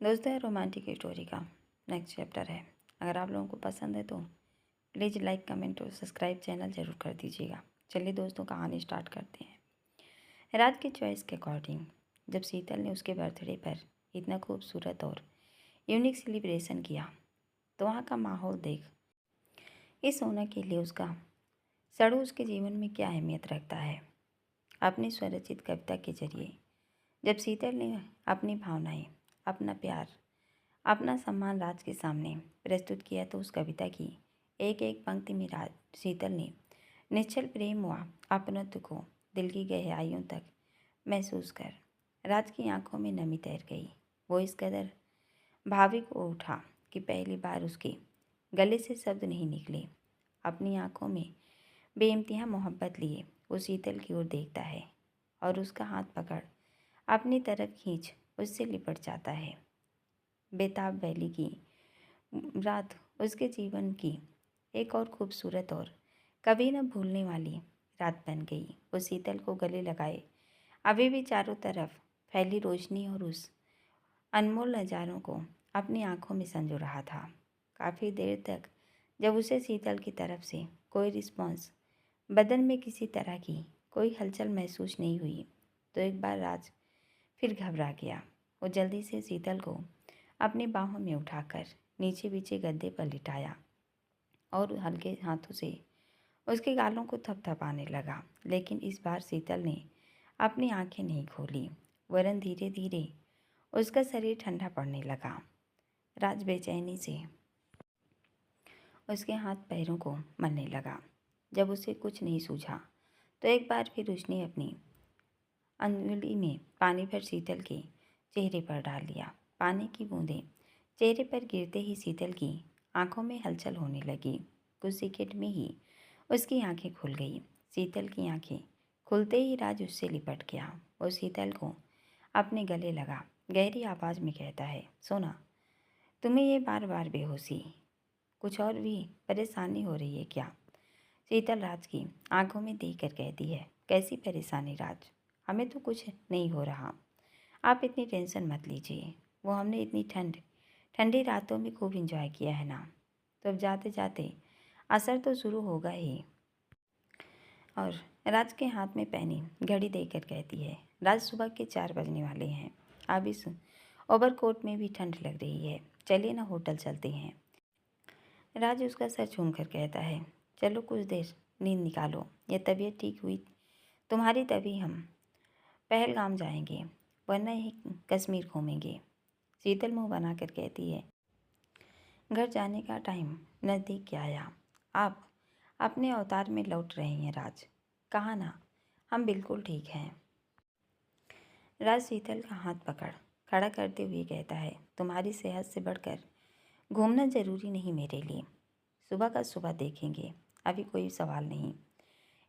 दोस्तों, ये romantic story का नेक्स्ट चैप्टर है। अगर आप लोगों को पसंद है तो प्लीज़ लाइक, कमेंट और सब्सक्राइब चैनल ज़रूर कर दीजिएगा। चलिए दोस्तों, कहानी स्टार्ट करते हैं। राज की चॉइस के अकॉर्डिंग जब शीतल ने उसके बर्थडे पर इतना खूबसूरत और यूनिक सेलिब्रेशन किया तो वहाँ का माहौल देख इस होना के लिए उसका सड़ू उसके जीवन में क्या अहमियत रखता है। अपनी स्वरचित कविता के जरिए जब शीतल ने अपनी भावनाएं, अपना प्यार, अपना सम्मान राज के सामने प्रस्तुत किया तो उस कविता की एक एक पंक्ति में राज शीतल ने निश्चल प्रेम व अपनत्व को दिल की गहराइयों तक महसूस कर राज की आंखों में नमी तैर गई। वो इस कदर भावुक हो उठा कि पहली बार उसके गले से शब्द नहीं निकले। अपनी आंखों में बेइंतहा मोहब्बत लिए वो शीतल की ओर देखता है और उसका हाथ पकड़ अपनी तरफ खींच उससे लिपट जाता है। बेताब वैली की रात उसके जीवन की एक और खूबसूरत और कभी न भूलने वाली रात बन गई। वो शीतल को गले लगाए अभी भी चारों तरफ फैली रोशनी और उस अनमोल नज़ारों को अपनी आंखों में संजो रहा था। काफ़ी देर तक जब उसे शीतल की तरफ से कोई रिस्पॉन्स, बदन में किसी तरह की कोई हलचल महसूस नहीं हुई तो एक बार राज फिर घबरा गया। वो जल्दी से शीतल को अपनी बाहों में उठाकर नीचे पीछे गद्दे पर लिटाया और हल्के हाथों से उसके गालों को थपथपाने लगा। लेकिन इस बार शीतल ने अपनी आंखें नहीं खोली, वरन धीरे धीरे उसका शरीर ठंडा पड़ने लगा। राज बेचैनी से उसके हाथ पैरों को मलने लगा। जब उसे कुछ नहीं सूझा तो एक बार फिर उसने अपनी अंगुली में पानी भर शीतल के चेहरे पर डाल दिया। पानी की बूंदें चेहरे पर गिरते ही शीतल की आंखों में हलचल होने लगी। कुछ सेकंड में ही उसकी आंखें खुल गई। शीतल की आंखें खुलते ही राज उससे लिपट गया। वो शीतल को अपने गले लगा गहरी आवाज़ में कहता है, सोना, तुम्हें ये बार बार बेहोशी, कुछ और भी परेशानी हो रही है क्या? शीतल राज की आंखों में देख कर कहती है, कैसी परेशानी राज? हमें तो कुछ नहीं हो रहा, आप इतनी टेंशन मत लीजिए। वो हमने इतनी ठंडी रातों में खूब इंजॉय किया है ना, तो अब जाते जाते असर तो शुरू होगा ही। और राज के हाथ में पहनी घड़ी देकर कहती है, राज सुबह के 4 बजने वाले हैं। अब इस ओवरकोट में भी ठंड लग रही है, चलिए ना होटल चलते हैं। राज उसका सर झूम कर कहता है, चलो कुछ देर नींद निकालो, या तबीयत ठीक हुई तुम्हारी तभी हम पहलगाम जाएंगे, वरना यही कश्मीर घूमेंगे। शीतल मुंह बनाकर कहती है, घर जाने का टाइम नज़दीक आया, आप अपने अवतार में लौट रहे हैं राज। कहा ना, हम बिल्कुल ठीक हैं। राज शीतल का हाथ पकड़ खड़ा करते हुए कहता है, तुम्हारी सेहत से बढ़कर घूमना ज़रूरी नहीं मेरे लिए। सुबह का सुबह देखेंगे, अभी कोई सवाल नहीं।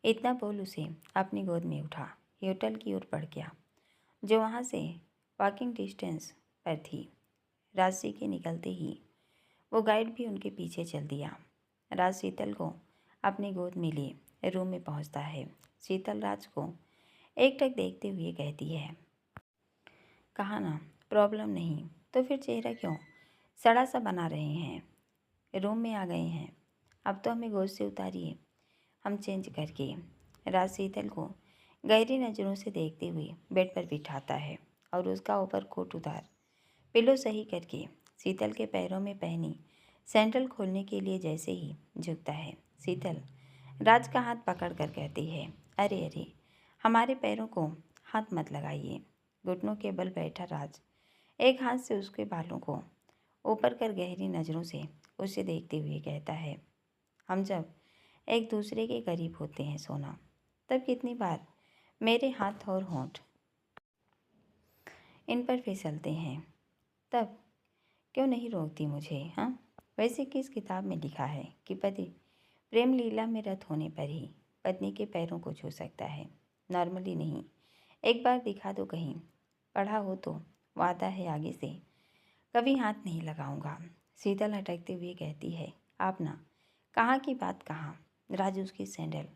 इतना बोल उसे अपनी गोद में उठा होटल की ओर बढ़ गया, जो वहाँ से वॉकिंग डिस्टेंस पर थी। राशि के निकलते ही वो गाइड भी उनके पीछे चल दिया। राज शीतल को अपनी गोद में लिए रूम में पहुँचता है। शीतल राज को एकटक देखते हुए कहती है, कहा ना प्रॉब्लम नहीं, तो फिर चेहरा क्यों सड़ा सा बना रहे हैं? रूम में आ गए हैं, अब तो हमें गोद से उतारिए, हम चेंज करके। राज शीतल को गहरी नज़रों से देखते हुए बेड पर बिठाता है और उसका ऊपर कोट उतार पिलो सही करके शीतल के पैरों में पहनी सैंडल खोलने के लिए जैसे ही झुकता है, शीतल राज का हाथ पकड़ कर कहती है, अरे अरे, हमारे पैरों को हाथ मत लगाइए। घुटनों के बल बैठा राज एक हाथ से उसके बालों को ऊपर कर गहरी नज़रों से उसे देखते हुए कहता है, हम जब एक दूसरे के करीब होते हैं सोना, तब कितनी बार मेरे हाथ और होंठ इन पर फिसलते हैं, तब क्यों नहीं रोकती मुझे? हाँ, वैसे किस किताब में लिखा है कि पति प्रेम लीला में रत होने पर ही पत्नी के पैरों को छू सकता है, नॉर्मली नहीं। एक बार दिखा दो, कहीं पढ़ा हो तो। वादा है आगे से कभी हाथ नहीं लगाऊंगा। शीतल हटकते हुए कहती है, आप ना, कहाँ की बात कहाँ? राजू उसकी सैंडल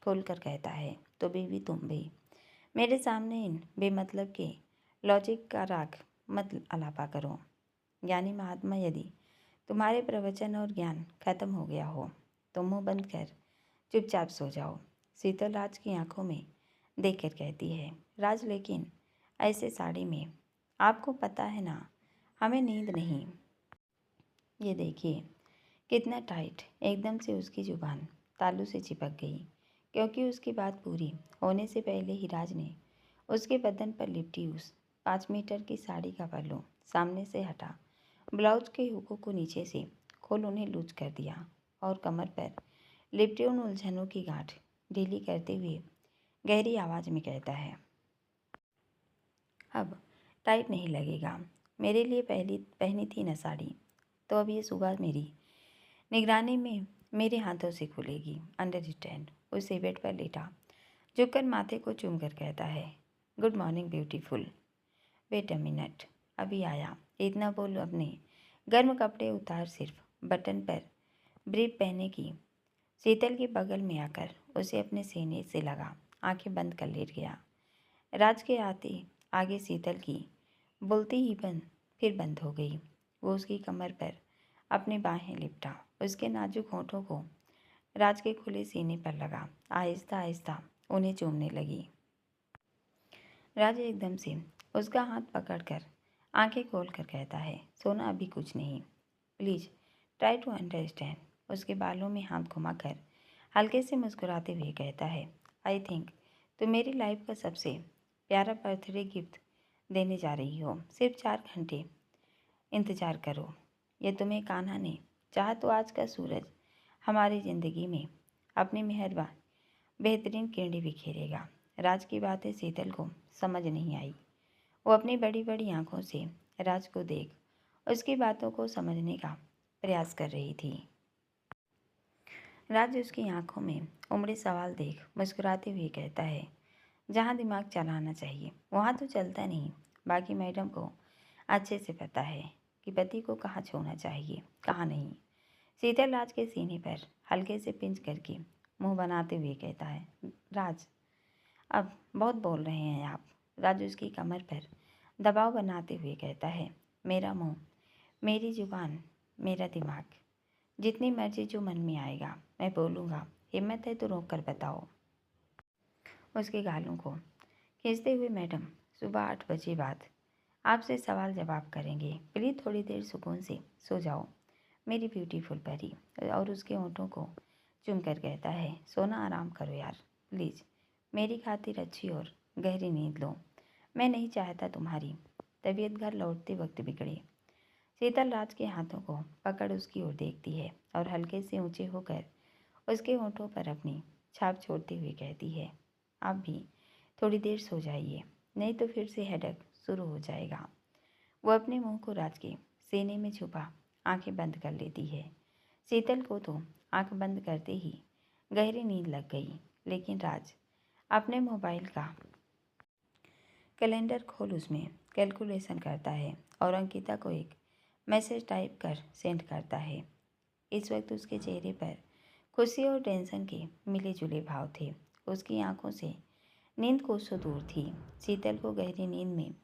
खोल कर कहता है, तो बीवी तुम भी मेरे सामने इन बेमतलब के लॉजिक का राग मत अलापा करो। ज्ञानी महात्मा, यदि तुम्हारे प्रवचन और ज्ञान खत्म हो गया हो तो मुंह बंद कर चुपचाप सो जाओ। शीतल राज की आंखों में देखकर कहती है, राज लेकिन ऐसे साड़ी में, आपको पता है ना हमें नींद नहीं। ये देखिए कितना टाइट। एकदम से उसकी जुबान तालू से चिपक गई, क्योंकि उसकी बात पूरी होने से पहले ही राज ने उसके बदन पर लिपटी उस 5 मीटर की साड़ी का पल्लू सामने से हटा, ब्लाउज के हुकों को नीचे से खोल उन्हें लूज कर दिया और कमर पर लिपटे उन उलझनों की गांठ ढीली करते हुए गहरी आवाज़ में कहता है, अब टाइट नहीं लगेगा। मेरे लिए पहनी थी न साड़ी, तो अब ये सुबह मेरी निगरानी में मेरे हाथों से खुलेगी। अंडरस्टैंड। उसे बेड पर लेटा झुककर माथे को चूमकर कहता है, good morning beautiful. Wait a minute, अभी आया। इतना बोल अपने गर्म कपड़े उतार सिर्फ बटन पर ब्रीफ पहने की शीतल के बगल में आकर उसे अपने सीने से लगा आंखें बंद कर लेट गया। राज के आते आगे शीतल की बोलती ही फिर बंद हो गई। वो उसकी कमर पर अपनी बाहें लिपटा, उसके नाजुक होठों को राज के खुले सीने पर लगा, आहिस्ता आहिस्ता उन्हें चूमने लगी। राज एकदम से उसका हाथ पकड़कर आंखें खोलकर कहता है, सोना अभी कुछ नहीं, प्लीज ट्राई टू अंडरस्टैंड। उसके बालों में हाथ घुमाकर हल्के से मुस्कुराते हुए कहता है, आई थिंक तुम मेरी लाइफ का सबसे प्यारा बर्थडे गिफ्ट देने जा रही हो। सिर्फ 4 घंटे इंतज़ार करो। ये तुम्हें कान्हा ने चाहा तो आज का सूरज हमारी ज़िंदगी में अपनी मेहरबान बेहतरीन किरणें बिखेरेगा। राज की बातें शीतल को समझ नहीं आई। वो अपनी बड़ी बड़ी आंखों से राज को देख उसकी बातों को समझने का प्रयास कर रही थी। राज उसकी आंखों में उमड़े सवाल देख मुस्कुराते हुए कहता है, जहाँ दिमाग चलाना चाहिए वहाँ तो चलता नहीं। बाकी मैडम को अच्छे से पता है कि पति को कहाँ छूना चाहिए कहाँ नहीं। शीतल राज के सीने पर हल्के से पिंच करके मुंह बनाते हुए कहता है, राज अब बहुत बोल रहे हैं आप। राज उसकी कमर पर दबाव बनाते हुए कहता है, मेरा मुंह, मेरी जुबान, मेरा दिमाग, जितनी मर्जी जो मन में आएगा मैं बोलूँगा। हिम्मत है तो रोक कर बताओ। उसके गालों को खींचते हुए, मैडम सुबह 8 बजे बाद आपसे सवाल जवाब करेंगे। प्लीज़ थोड़ी देर सुकून से सो जाओ मेरी ब्यूटीफुल परी। और उसके होंठों को चूम कर कहता है, सोना आराम करो यार प्लीज़, मेरी खातिर अच्छी और गहरी नींद लो। मैं नहीं चाहता तुम्हारी तबीयत घर लौटते वक्त बिगड़े। शीतल राज के हाथों को पकड़ उसकी ओर देखती है और हल्के से ऊंचे होकर उसके होंठों पर अपनी छाप छोड़ते हुए कहती है, आप भी थोड़ी देर सो जाइए, नहीं तो फिर से हेडेक शुरू हो जाएगा। वो अपने मुंह को राज के सीने में छुपा आंखें बंद कर लेती है। शीतल को तो आंख बंद करते ही गहरी नींद लग गई, लेकिन राज अपने मोबाइल का कैलेंडर खोल उसमें कैलकुलेशन करता है और अंकिता को एक मैसेज टाइप कर सेंड करता है। इस वक्त उसके चेहरे पर खुशी और टेंशन के मिले जुले भाव थे। उसकी आंखों से नींद कोसों दूर थी। शीतल को गहरी नींद में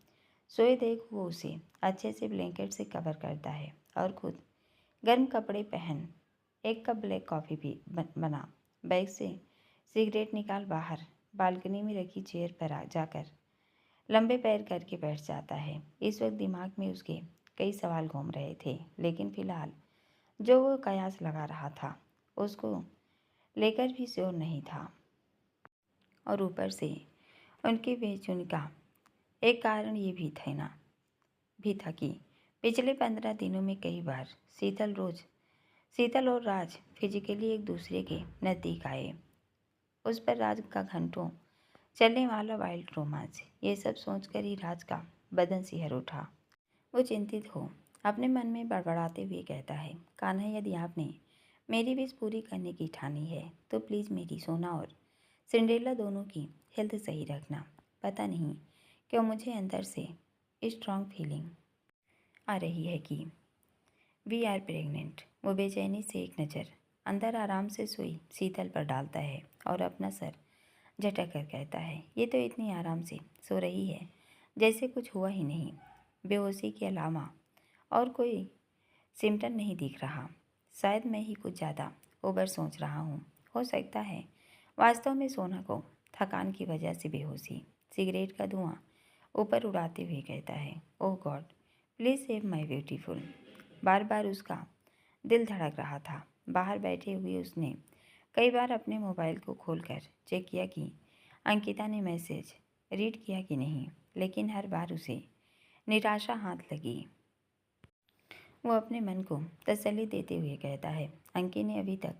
सोए देख वो उसे अच्छे से ब्लैंकेट से कवर करता है और खुद गर्म कपड़े पहन 1 कप ब्लैक कॉफ़ी भी बना बैग से सिगरेट निकाल बाहर बालकनी में रखी चेयर पर जाकर लंबे पैर करके बैठ जाता है। इस वक्त दिमाग में उसके कई सवाल घूम रहे थे, लेकिन फिलहाल जो वो कयास लगा रहा था उसको लेकर भी श्योर नहीं था। और ऊपर से उनकी बेचैनी का एक कारण ये भी था कि पिछले 15 दिनों में कई बार शीतल और राज फिजिकली एक दूसरे के नज़दीक आए। उस पर राज का घंटों चलने वाला वाइल्ड रोमांच, ये सब सोचकर ही राज का बदन सिहर उठा। वो चिंतित हो अपने मन में बड़बड़ाते हुए कहता है, कान्हा यदि आपने मेरी विश पूरी करने की ठानी है तो प्लीज़ मेरी सोना और सिंड्रेला दोनों की हेल्थ सही रखना। पता नहीं क्यों मुझे अंदर से स्ट्रांग फीलिंग आ रही है कि वी आर प्रेग्नेंट। वो बेचैनी से एक नज़र अंदर आराम से सोई शीतल पर डालता है और अपना सर झटक कर कहता है, ये तो इतनी आराम से सो रही है जैसे कुछ हुआ ही नहीं। बेहोशी के अलावा और कोई सिम्टम नहीं दिख रहा। शायद मैं ही कुछ ज़्यादा ओवर सोच रहा हूँ। हो सकता है वास्तव में सोना को थकान की वजह से बेहोशी। सिगरेट का धुआं ऊपर उड़ाते हुए कहता है, oh God, please save my beautiful. बार बार उसका दिल धड़क रहा था। बाहर बैठे हुए उसने कई बार अपने मोबाइल को खोलकर चेक किया कि अंकिता ने मैसेज रीड किया कि नहीं, लेकिन हर बार उसे निराशा हाथ लगी। वो अपने मन को तसल्ली देते हुए कहता है, अंकी ने अभी तक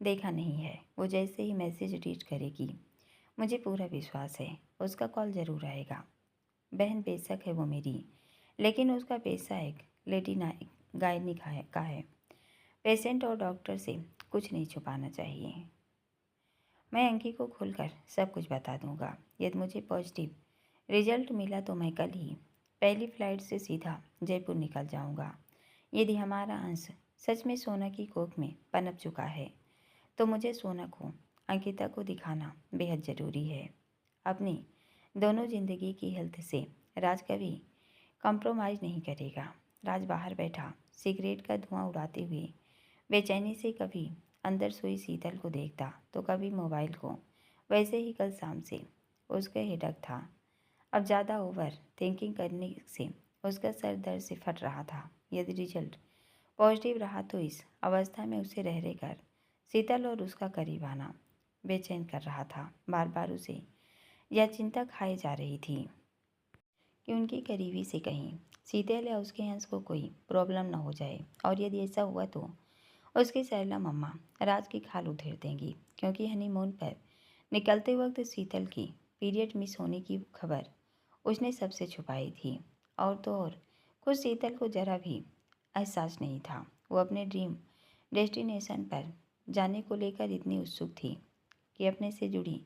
देखा नहीं है। वो जैसे ही मैसेज रीड करेगी, मुझे पूरा विश्वास है उसका कॉल ज़रूर आएगा। बहन बेशक है वो मेरी, लेकिन उसका पेशा एक लेडी गायनी का है। पेशेंट और डॉक्टर से कुछ नहीं छुपाना चाहिए। मैं अंकी को खुलकर सब कुछ बता दूंगा। यदि मुझे पॉजिटिव रिजल्ट मिला तो मैं कल ही पहली फ्लाइट से सीधा जयपुर निकल जाऊंगा। यदि हमारा अंश सच में सोना की कोख में पनप चुका है तो मुझे सोना को अंकिता को दिखाना बेहद ज़रूरी है। अपनी दोनों जिंदगी की हेल्थ से राज कभी कॉम्प्रोमाइज़ नहीं करेगा। राज बाहर बैठा सिगरेट का धुआं उड़ाते हुए बेचैनी से कभी अंदर सोई शीतल को देखता तो कभी मोबाइल को। वैसे ही कल शाम से उसका हेडक था। अब ज़्यादा ओवर थिंकिंग करने से उसका सर दर्द से फट रहा था। यदि रिजल्ट पॉजिटिव रहा तो इस अवस्था में उसे रह रहकर शीतल और उसका करीब आना बेचैन कर रहा था। बार बार उसे यह चिंता खाई जा रही थी कि उनकी करीबी से कहीं शीतल या उसके अंश को कोई प्रॉब्लम न हो जाए, और यदि ऐसा हुआ तो उसकी सरला मम्मा राज की खाल उधेड़ देंगी, क्योंकि हनीमून पर निकलते वक्त शीतल की पीरियड मिस होने की खबर उसने सबसे छुपाई थी। और तो और खुद शीतल को जरा भी एहसास नहीं था। वो अपने ड्रीम डेस्टिनेशन पर जाने को लेकर इतनी उत्सुक थी कि अपने से जुड़ी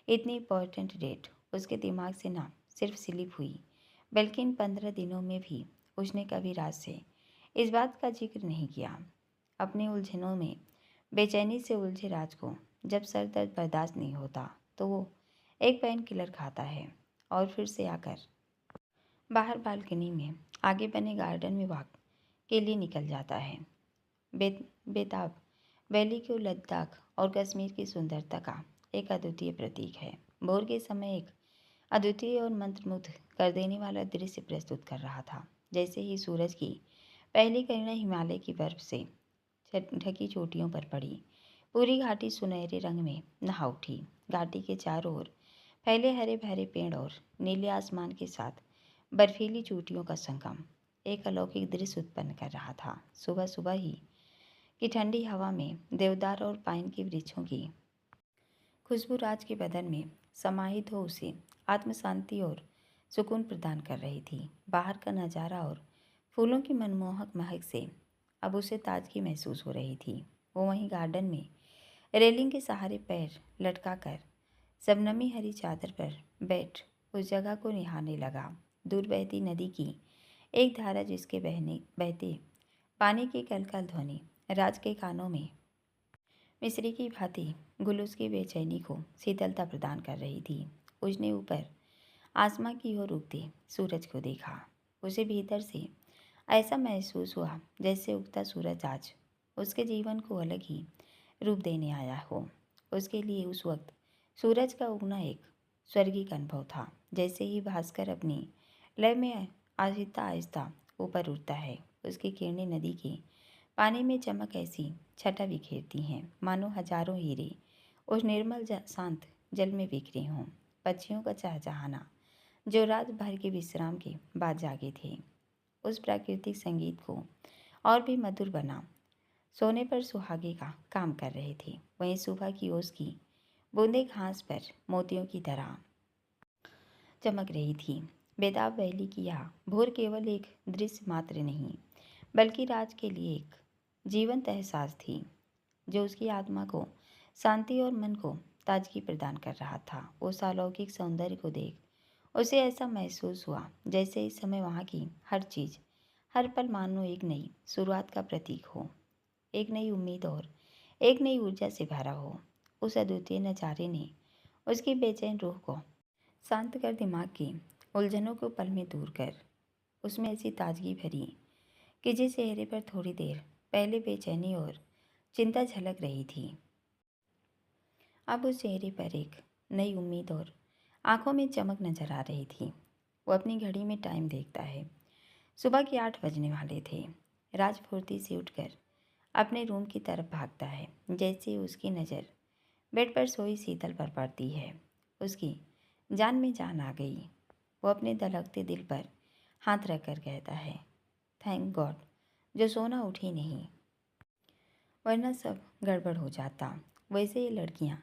इतनी इम्पोर्टेंट डेट उसके दिमाग से ना सिर्फ स्लिप हुई, बल्कि इन 15 दिनों में भी उसने कभी राज से इस बात का जिक्र नहीं किया। अपने उलझनों में बेचैनी से उलझे राज को जब सर दर्द बर्दाश्त नहीं होता तो वो एक पेन किलर खाता है और फिर से आकर बाहर बालकनी में आगे बने गार्डन में वॉक के लिए निकल जाता है। बेताब वैली को लद्दाख और कश्मीर की सुंदरता का एक अद्वितीय प्रतीक है। भोर के समय एक अद्वितीय और मंत्रमुग्ध कर देने वाला दृश्य प्रस्तुत कर रहा था। जैसे ही सूरज की पहली किरणें हिमालय की बर्फ से ढकी चोटियों पर पड़ी, पूरी घाटी सुनहरे रंग में नहा उठी। घाटी के चारों ओर फैले हरे भरे पेड़ और नीले आसमान के साथ बर्फीली चोटियों का संगम एक अलौकिक दृश्य उत्पन्न कर रहा था। सुबह सुबह ही की ठंडी हवा में देवदार और पाइन के वृक्षों की खुशबू राज के बदन में समाहित हो उसे आत्म शांति और सुकून प्रदान कर रही थी। बाहर का नज़ारा और फूलों की मनमोहक महक से अब उसे ताजगी महसूस हो रही थी। वो वहीं गार्डन में रेलिंग के सहारे पैर लटकाकर शबनमी हरी चादर पर बैठ उस जगह को निहारने लगा। दूर बहती नदी की एक धारा जिसके बहते पानी की कलकल ध्वनि राज के कानों में मिस्री की भांति गुलूस की बेचैनी को शीतलता प्रदान कर रही थी। उसने ऊपर आसमां की ओर उगते सूरज को देखा। उसे भीतर से ऐसा महसूस हुआ जैसे उगता सूरज आज उसके जीवन को अलग ही रूप देने आया हो। उसके लिए उस वक्त सूरज का उगना एक स्वर्गीय अनुभव था। जैसे ही भास्कर अपनी लय में आहिस्ता आहिस्ता ऊपर उठता है, उसकी किरणें नदी के पानी में चमक ऐसी छटा बिखेरती हैं मानो हजारों हीरे उस निर्मल शांत जल में बिखरे हों। पक्षियों का चहचहाना जो रात भर के विश्राम के बाद जागे थे, उस प्राकृतिक संगीत को और भी मधुर बना सोने पर सुहागे का काम कर रहे थे। वहीं सुबह की ओस की बूंदें घास पर मोतियों की तरह चमक रही थी। बेताब वैली की यह भोर केवल एक दृश्य मात्र नहीं, बल्कि राज के लिए एक जीवंत एहसास थी जो उसकी आत्मा को शांति और मन को ताजगी प्रदान कर रहा था। उस अलौकिक सौंदर्य को देख उसे ऐसा महसूस हुआ जैसे इस समय वहाँ की हर चीज़ हर पल मानो एक नई शुरुआत का प्रतीक हो, एक नई उम्मीद और एक नई ऊर्जा से भरा हो। उस अद्वितीय नज़ारे ने उसकी बेचैन रूह को शांत कर दिमाग की उलझनों को पल में दूर कर उसमें ऐसी ताजगी भरी कि जिस चेहरे पर थोड़ी देर पहले बेचैनी और चिंता झलक रही थी, अब उस चेहरे पर एक नई उम्मीद और आंखों में चमक नजर आ रही थी। वो अपनी घड़ी में टाइम देखता है। सुबह के 8 बजने वाले थे। राज फुर्ती से उठकर अपने रूम की तरफ भागता है। जैसे ही उसकी नज़र बेड पर सोई शीतल पर पड़ती है, उसकी जान में जान आ गई। वो अपने धड़कते दिल पर हाथ रखकर कहता है, थैंक गॉड जो सोना उठी नहीं, वरना सब गड़बड़ हो जाता। वैसे ये लड़कियां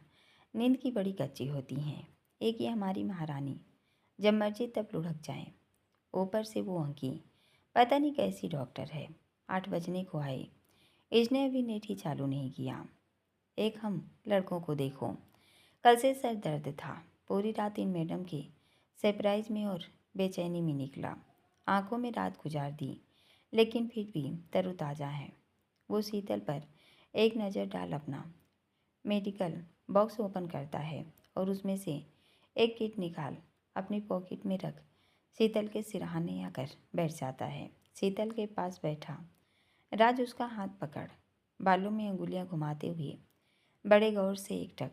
नींद की बड़ी कच्ची होती हैं। एक ये हमारी महारानी, जब मर्जी तब लुढ़क जाए। ऊपर से वो अंकी, पता नहीं कैसी डॉक्टर है। 8 बजने को आए, इसने अभी नेट ही चालू नहीं किया। एक हम लड़कों को देखो, कल से सर दर्द था। पूरी रात इन मैडम के सरप्राइज में और बेचैनी में निकला। आंखों में रात गुजार दी, लेकिन फिर भी तरोताज़ा है। वो शीतल पर एक नज़र डाल अपना मेडिकल बॉक्स ओपन करता है और उसमें से एक किट निकाल अपनी पॉकेट में रख शीतल के सिरहाने आकर बैठ जाता है। शीतल के पास बैठा राज उसका हाथ पकड़ बालों में अंगुलियां घुमाते हुए बड़े गौर से एकटक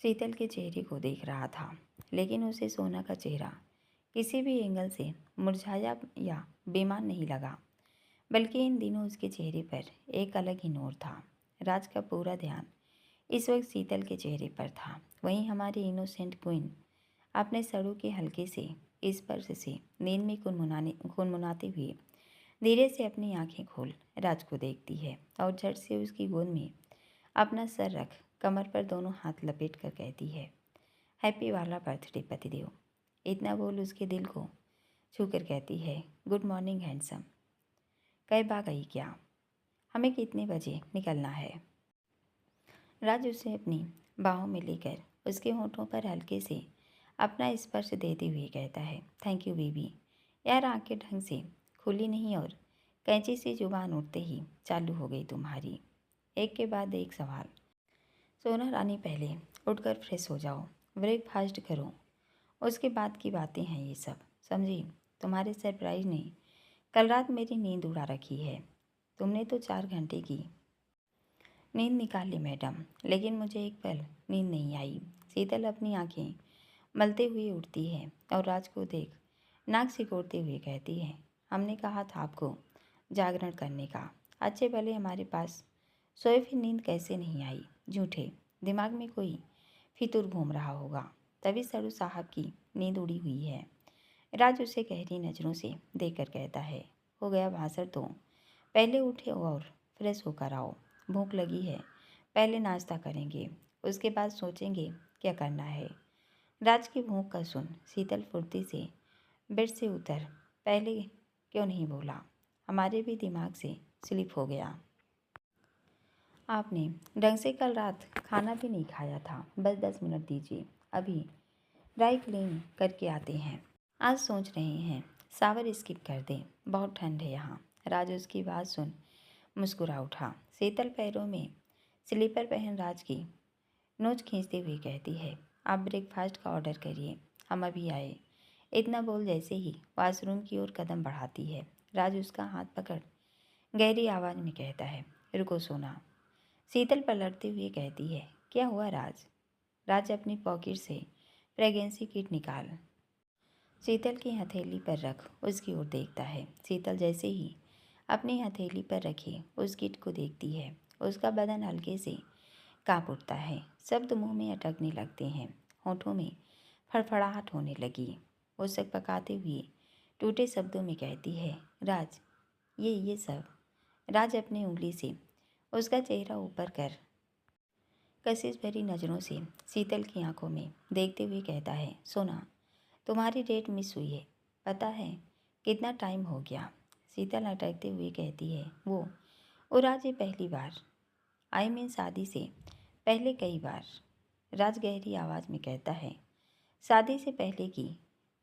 शीतल के चेहरे को देख रहा था। लेकिन उसे सोना का चेहरा किसी भी एंगल से मुरझाया या बेईमान नहीं लगा, बल्कि इन दिनों उसके चेहरे पर एक अलग ही नूर था। राज का पूरा ध्यान इस वक्त शीतल के चेहरे पर था। वहीं हमारी इनोसेंट क्वीन अपने सड़ों के हल्के से स्पर्श से नींद में गुनगुनाते हुए धीरे से अपनी आंखें खोल राज को देखती है और झट से उसकी गोद में अपना सर रख कमर पर दोनों हाथ लपेट कर कहती है, हैप्पी वाला बर्थडे पतिदेव। इतना बोल उसके दिल को छूकर कहती है, गुड मॉर्निंग हैंडसम। कैब आ गई क्या? हमें कितने बजे निकलना है? राज उसे अपनी बाहों में लेकर उसके होंठों पर हल्के से अपना स्पर्श देते हुए कहता है, थैंक यू बेबी। यार आंखें ढंग से खुली नहीं और कैंची से जुबान उठते ही चालू हो गई तुम्हारी। एक के बाद एक सवाल। सोना रानी, पहले उठकर फ्रेश हो जाओ, ब्रेकफास्ट करो, उसके बाद की बातें हैं ये सब, समझी? तुम्हारे सरप्राइज ने कल रात मेरी नींद उड़ा रखी है। तुमने तो 4 घंटे की नींद निकाल ली मैडम, लेकिन मुझे एक पल नींद नहीं आई। शीतल अपनी आंखें मलते हुए उठती है और राज को देख नाक सिकोड़ते हुए कहती है, हमने कहा था आपको जागरण करने का। अच्छे भले हमारे पास सोए फिर नींद कैसे नहीं आई? झूठे, दिमाग में कोई फितूर घूम रहा होगा, तभी सड़ू साहब की नींद उड़ी हुई है। राज उसे गहरी नज़रों से देखकर कहता है, हो गया भाषण तो पहले उठे और फ्रेश होकर आओ। भूख लगी है, पहले नाश्ता करेंगे, उसके बाद सोचेंगे क्या करना है। राज की भूख का सुन शीतल फुर्ती से बेड से उतर पहले क्यों नहीं बोला? हमारे भी दिमाग से स्लिप हो गया। आपने ढंग से कल रात खाना भी नहीं खाया था। बस 10 मिनट दीजिए, अभी ड्राई क्लीन करके आते हैं। आज सोच रहे हैं शावर स्किप कर दें, बहुत ठंड है यहाँ। राज उसकी बात सुन मुस्कुरा उठा। शीतल पैरों में स्लीपर पहन राज की नोच खींचते हुए कहती है, आप ब्रेकफास्ट का ऑर्डर करिए, हम अभी आए। इतना बोल जैसे ही वॉशरूम की ओर कदम बढ़ाती है, राज उसका हाथ पकड़ गहरी आवाज़ में कहता है, रुको सोना। शीतल पलटते हुए कहती है, क्या हुआ राज? राज अपनी पॉकेट से प्रेगनेंसी किट निकाल शीतल की हथेली पर रख उसकी ओर देखता है। शीतल जैसे ही अपनी हथेली पर रखे उस किट को देखती है, उसका बदन हल्के से कांप उठता है। शब्द मुंह में अटकने लगते हैं, होठों में फड़फड़ाहट होने लगी। वो सक पकाते हुए टूटे शब्दों में कहती है, राज ये सब। राज अपनी उंगली से उसका चेहरा ऊपर कर कशिश भरी नज़रों से शीतल की आंखों में देखते हुए कहता है, सोना तुम्हारी डेट मिस हुई है, पता है कितना टाइम हो गया? शीतल अटकते हुए कहती है, वो और आज ये पहली बार, आई मीन शादी से पहले कई बार। राज गहरी आवाज़ में कहता है, शादी से पहले की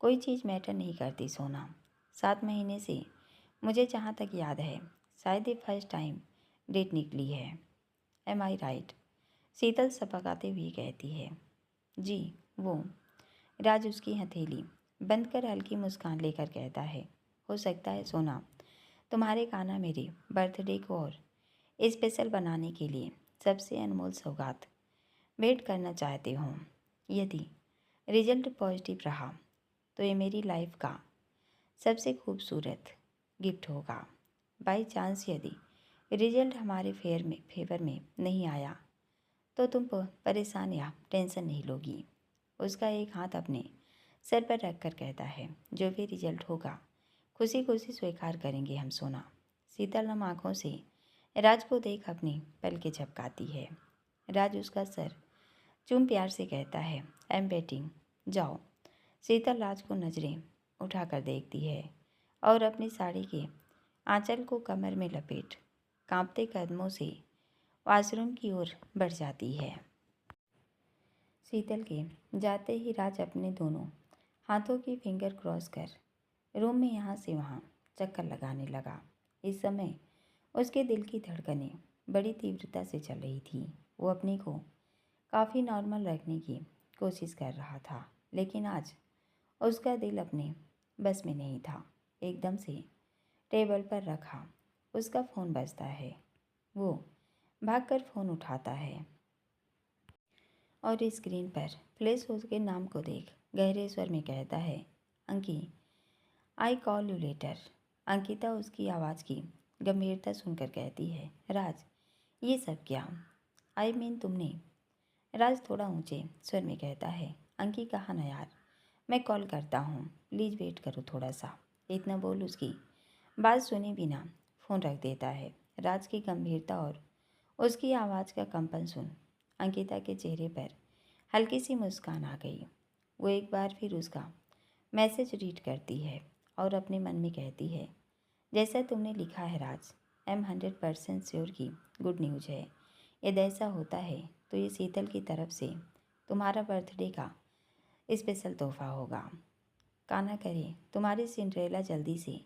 कोई चीज़ मैटर नहीं करती सोना। 7 महीने से मुझे जहाँ तक याद है शायद ये फर्स्ट टाइम डेट निकली है। एम आई राइट? शीतल सपकाते हुए कहती है, जी वो। राज उसकी हथेली बंद कर हल्की मुस्कान लेकर कहता है, हो सकता है सोना तुम्हारे कान्हा मेरे बर्थडे को और स्पेशल बनाने के लिए सबसे अनमोल सौगात भेंट करना चाहते हो। यदि रिजल्ट पॉजिटिव रहा तो ये मेरी लाइफ का सबसे खूबसूरत गिफ्ट होगा। बाई चांस यदि रिजल्ट हमारे फेवर में नहीं आया तो तुम परेशान या टेंशन नहीं लोगी। उसका एक हाथ अपने सर पर रखकर कहता है, जो भी रिजल्ट होगा खुशी खुशी स्वीकार करेंगे हम सोना। शीतल नम आँखों से राज को देख अपनी पलकें झपकाती है। राज उसका सर चूम प्यार से कहता है, आई एम वेटिंग, जाओ। शीतल राज को नजरें उठाकर देखती है और अपनी साड़ी के आंचल को कमर में लपेट कांपते कदमों से वॉशरूम की ओर बढ़ जाती है। शीतल के जाते ही राज अपने दोनों हाथों की फिंगर क्रॉस कर रूम में यहाँ से वहाँ चक्कर लगाने लगा। इस समय उसके दिल की धड़कनें बड़ी तीव्रता से चल रही थी। वो अपने को काफ़ी नॉर्मल रखने की कोशिश कर रहा था, लेकिन आज उसका दिल अपने बस में नहीं था। एकदम से टेबल पर रखा उसका फ़ोन बजता है। वो भागकर फ़ोन उठाता है और स्क्रीन पर फ्लैश उसके नाम को देख गहरे स्वर में कहता है, अंकी, I call you later. Ankita उसकी आवाज़ की गंभीरता सुनकर कहती है, राज, ये सब क्या? आई मीन तुमने। राज थोड़ा ऊंचे स्वर में कहता है, अंकी कहाँ ना यार, मैं कॉल करता हूँ, प्लीज़ वेट करो थोड़ा सा। इतना बोल उसकी बात सुने बिना फ़ोन रख देता है। राज की गंभीरता और उसकी आवाज़ का कंपन सुन अंकिता के चेहरे पर हल्की सी मुस्कान आ गई। वो एक बार फिर उसका मैसेज रीड करती है और अपने मन में कहती है, जैसा तुमने लिखा है राज, आई एम 100% श्योर की गुड न्यूज़ है। यदि ऐसा होता है तो ये शीतल की तरफ से तुम्हारा बर्थडे का स्पेशल तोहफा होगा। कान्हा करे तुम्हारी सिंड्रेला जल्दी से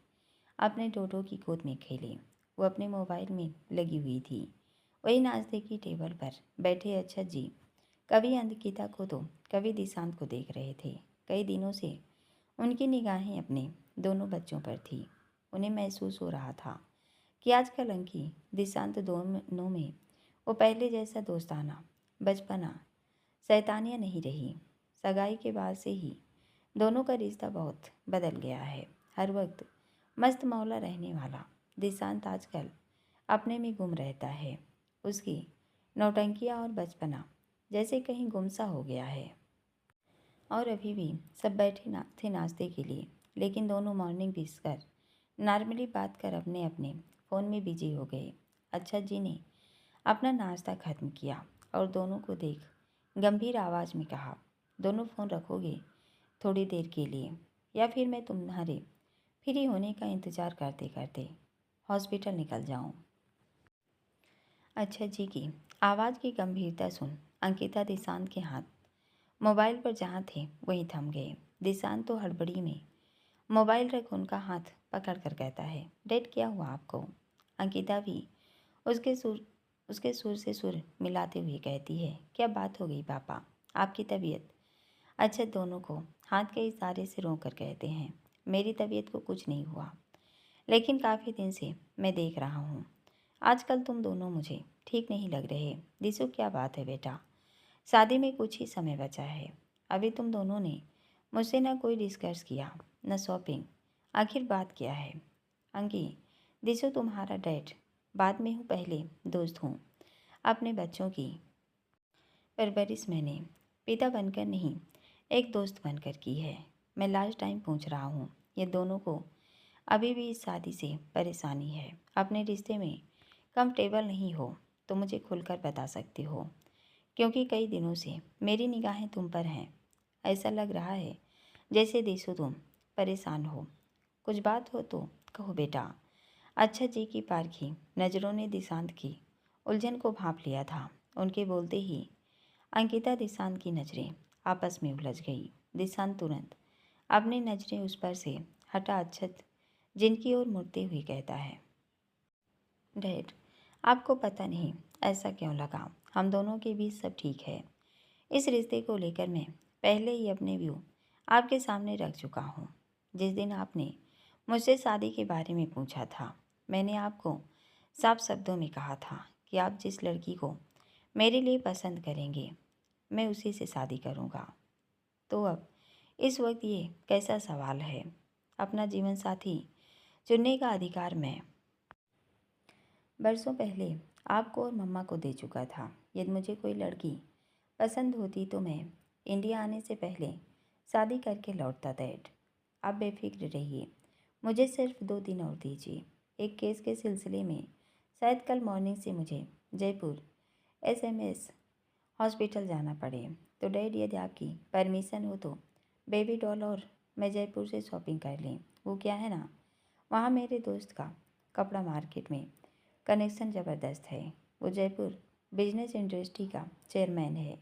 अपने डोडो की गोद में खेले। वो अपने मोबाइल में लगी हुई थी। वही नाश्ते की टेबल पर बैठे अच्छा जी कभी अंकिता को तो कभी दिशांत को देख रहे थे। कई दिनों से उनकी निगाहें अपने दोनों बच्चों पर थी। उन्हें महसूस हो रहा था कि आजकल अंकी दिशांत दोनों में वो पहले जैसा दोस्ताना बचपना शैतानियाँ नहीं रही। सगाई के बाद से ही दोनों का रिश्ता बहुत बदल गया है। हर वक्त मस्त मौला रहने वाला दिशांत आजकल अपने में गुम रहता है। उसकी नौटंकियाँ और बचपना जैसे कहीं गुमसा हो गया है। और अभी भी सब बैठे थे नाश्ते के लिए, लेकिन दोनों मॉर्निंग विश कर नॉर्मली बात कर अपने अपने फ़ोन में बिजी हो गए। अच्छा जी ने अपना नाश्ता ख़त्म किया और दोनों को देख गंभीर आवाज़ में कहा, दोनों फ़ोन रखोगे थोड़ी देर के लिए, या फिर मैं तुम्हारे फ्री होने का इंतज़ार करते करते हॉस्पिटल निकल जाऊं। अच्छा जी की आवाज़ की गंभीरता सुन अंकिता दिशांत के हाथ मोबाइल पर जहाँ थे वहीं थम गए। दिशांत तो हड़बड़ी में मोबाइल रख उनका हाथ पकड़ कर कहता है, डैड क्या हुआ आपको? अंकिता भी उसके सुर से सुर मिलाते हुए कहती है, क्या बात हो गई पापा, आपकी तबीयत? अच्छा दोनों को हाथ के इशारे से रोक कर कहते हैं, मेरी तबीयत को कुछ नहीं हुआ, लेकिन काफ़ी दिन से मैं देख रहा हूँ आजकल तुम दोनों मुझे ठीक नहीं लग रहे। दिशु क्या बात है बेटा, शादी में कुछ ही समय बचा है, अभी तुम दोनों ने मुझसे ना कोई डिस्कस किया न शॉपिंग, आखिर बात क्या है? अंकी, दिशु तुम्हारा डैड बाद में हूँ, पहले दोस्त हूँ। अपने बच्चों की परवरिश मैंने पिता बनकर नहीं एक दोस्त बनकर की है। मैं लास्ट टाइम पूछ रहा हूँ, ये दोनों को अभी भी इस शादी से परेशानी है, अपने रिश्ते में कंफर्टेबल नहीं हो तो मुझे खुलकर बता सकते हो, क्योंकि कई दिनों से मेरी निगाहें तुम पर हैं। ऐसा लग रहा है जैसे दिशु तुम परेशान हो, कुछ बात हो तो कहो बेटा। अच्छा जी की पारखी नज़रों ने दिशांत की उलझन को भांप लिया था। उनके बोलते ही अंकिता दिशांत की नज़रें आपस में उलझ गई। दिशांत तुरंत अपनी नज़रें उस पर से हटा अच्छत जिनकी ओर मुड़ते हुए कहता है, डैड आपको पता नहीं ऐसा क्यों लगा, हम दोनों के बीच सब ठीक है। इस रिश्ते को लेकर मैं पहले ही अपने व्यू आपके सामने रख चुका हूँ। जिस दिन आपने मुझसे शादी के बारे में पूछा था मैंने आपको साफ शब्दों में कहा था कि आप जिस लड़की को मेरे लिए पसंद करेंगे मैं उसी से शादी करूँगा। तो अब इस वक्त ये कैसा सवाल है? अपना जीवन साथी चुनने का अधिकार मैं बरसों पहले आपको और मम्मा को दे चुका था। यदि मुझे कोई लड़की पसंद होती तो मैं इंडिया आने से पहले शादी करके लौटता डैड। आप बेफिक्र रहिए, मुझे सिर्फ 2 दिन और दीजिए। एक केस के सिलसिले में शायद कल मॉर्निंग से मुझे जयपुर एसएमएस हॉस्पिटल जाना पड़े। तो डैड यदि आपकी परमिशन हो तो बेबी डॉल और मैं जयपुर से शॉपिंग कर लें। वो क्या है ना, वहाँ मेरे दोस्त का कपड़ा मार्केट में कनेक्शन ज़बरदस्त है। वो जयपुर बिजनेस इंडस्ट्री का चेयरमैन है।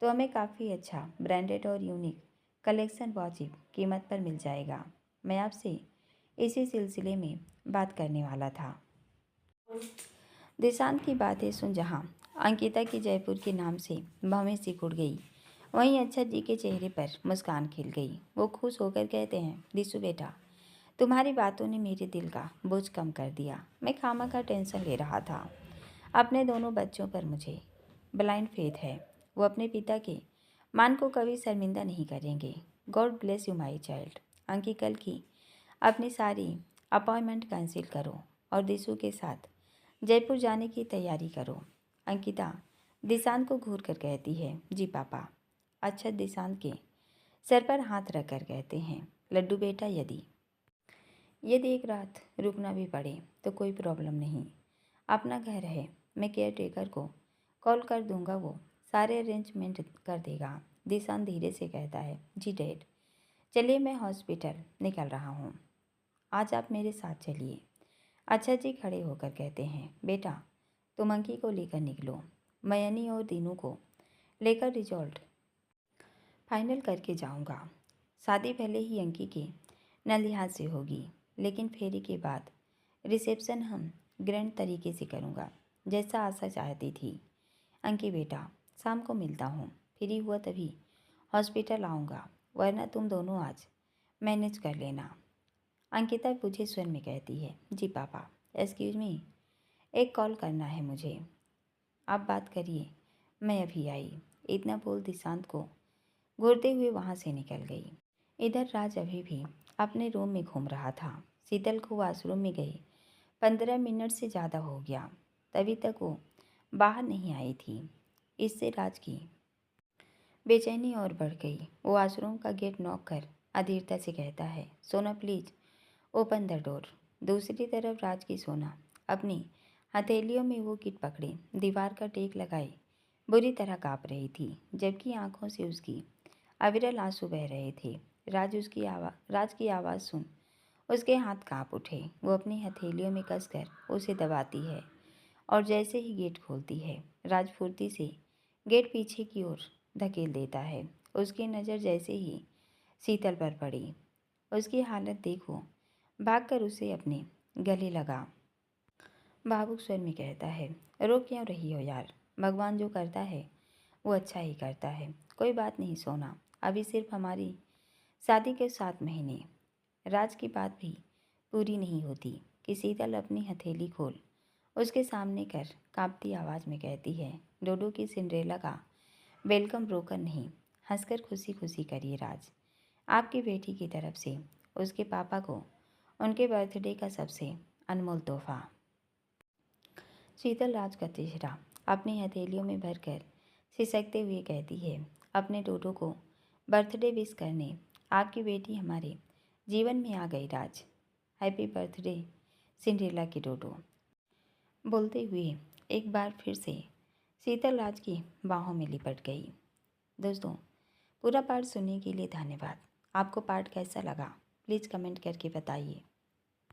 तो हमें काफ़ी अच्छा ब्रांडेड और यूनिक कलेक्शन वाजिब कीमत पर मिल जाएगा। मैं आपसे इसी सिलसिले में बात करने वाला था। दिशांत की बातें सुन जहाँ अंकिता की जयपुर के नाम से भवें सिकुड़ गई, वहीं अच्छा जी के चेहरे पर मुस्कान खिल गई। वो खुश होकर कहते हैं, दिशु बेटा, तुम्हारी बातों ने मेरे दिल का बोझ कम कर दिया। मैं खामखा टेंशन ले रहा था। अपने दोनों बच्चों पर मुझे ब्लाइंड फेथ है। वो अपने पिता के मान को कभी शर्मिंदा नहीं करेंगे। God bless you my child. अंकी कल की अपनी सारी अपॉइंटमेंट कैंसिल करो और दिशु के साथ जयपुर जाने की तैयारी करो। अंकिता दिशांत को घूर कर कहती है, जी पापा। अच्छा दिशांत के सर पर हाथ रखकर कहते हैं, लड्डू बेटा, यदि एक रात रुकना भी पड़े तो कोई प्रॉब्लम नहीं। अपना घर है, मैं केयर टेकर को कॉल कर दूंगा, वो सारे अरेंजमेंट कर देगा। दिशांत धीरे से कहता है, जी डैड। चलिए मैं हॉस्पिटल निकल रहा हूँ, आज आप मेरे साथ चलिए। अच्छा जी खड़े होकर कहते हैं, बेटा तुम अंकी को लेकर निकलो, मैं अनी और दीनू को लेकर रिजॉर्ट फाइनल करके जाऊंगा। शादी भले ही अंकी के नलिहाज से होगी, लेकिन फेरी के बाद रिसेप्शन हम ग्रैंड तरीके से करूँगा, जैसा आशा चाहती थी। अंकी बेटा, शाम को मिलता हूँ, फ्री हुआ तभी हॉस्पिटल आऊँगा, वरना तुम दोनों आज मैनेज कर लेना। अंकिता बुझे स्वर में कहती है, जी पापा। एक्सक्यूज मी, एक कॉल करना है मुझे, आप बात करिए, मैं अभी आई। इतना बोल दिशांत को घूरते हुए वहाँ से निकल गई। इधर राज अभी भी अपने रूम में घूम रहा था। शीतल को वॉशरूम में गई 15 मिनट से ज़्यादा हो गया, तभी तक वो बाहर नहीं आई थी। इससे राज की बेचैनी और बढ़ गई। वो वॉशरूम का गेट नॉक कर अधीरता से कहता है, सोना प्लीज ओपन द डोर। दूसरी तरफ राज की सोना अपनी हथेलियों में वो किट पकड़े दीवार का टेक लगाए बुरी तरह काँप रही थी, जबकि आंखों से उसकी अविरल आंसू बह रहे थे। राज की आवाज़ सुन उसके हाथ कांप उठे। वो अपनी हथेलियों में कसकर उसे दबाती है और जैसे ही गेट खोलती है, राज फुर्ती से गेट पीछे की ओर धकेल देता है। उसकी नज़र जैसे ही शीतल पर पड़ी, उसकी हालत देखो भागकर उसे अपने गले लगा। भावुक स्वर में कहता है, रो क्यों रही हो यार, भगवान जो करता है वो अच्छा ही करता है। कोई बात नहीं सोना, अभी सिर्फ हमारी शादी के 7 महीने। राज की बात भी पूरी नहीं होती कि शीतल अपनी हथेली खोल उसके सामने कर कांपती आवाज़ में कहती है, डोडो की सिंड्रेला का वेलकम ब्रोकन नहीं, हंसकर खुशी खुशी करिए राज। आपकी बेटी की तरफ से उसके पापा को उनके बर्थडे का सबसे अनमोल तोहफा। शीतल राज का चेहरा अपनी हथेलियों में भरकर सिसकते हुए कहती है, अपने डोडो को बर्थडे विश करने आपकी बेटी हमारे जीवन में आ गई राज। हैप्पी बर्थडे सिंड्रेला की डोडो। बोलते हुए एक बार फिर से शीतल राज की बाहों में लिपट गई। दोस्तों, पूरा पार्ट सुनने के लिए धन्यवाद। आपको पार्ट कैसा लगा प्लीज़ कमेंट करके बताइए।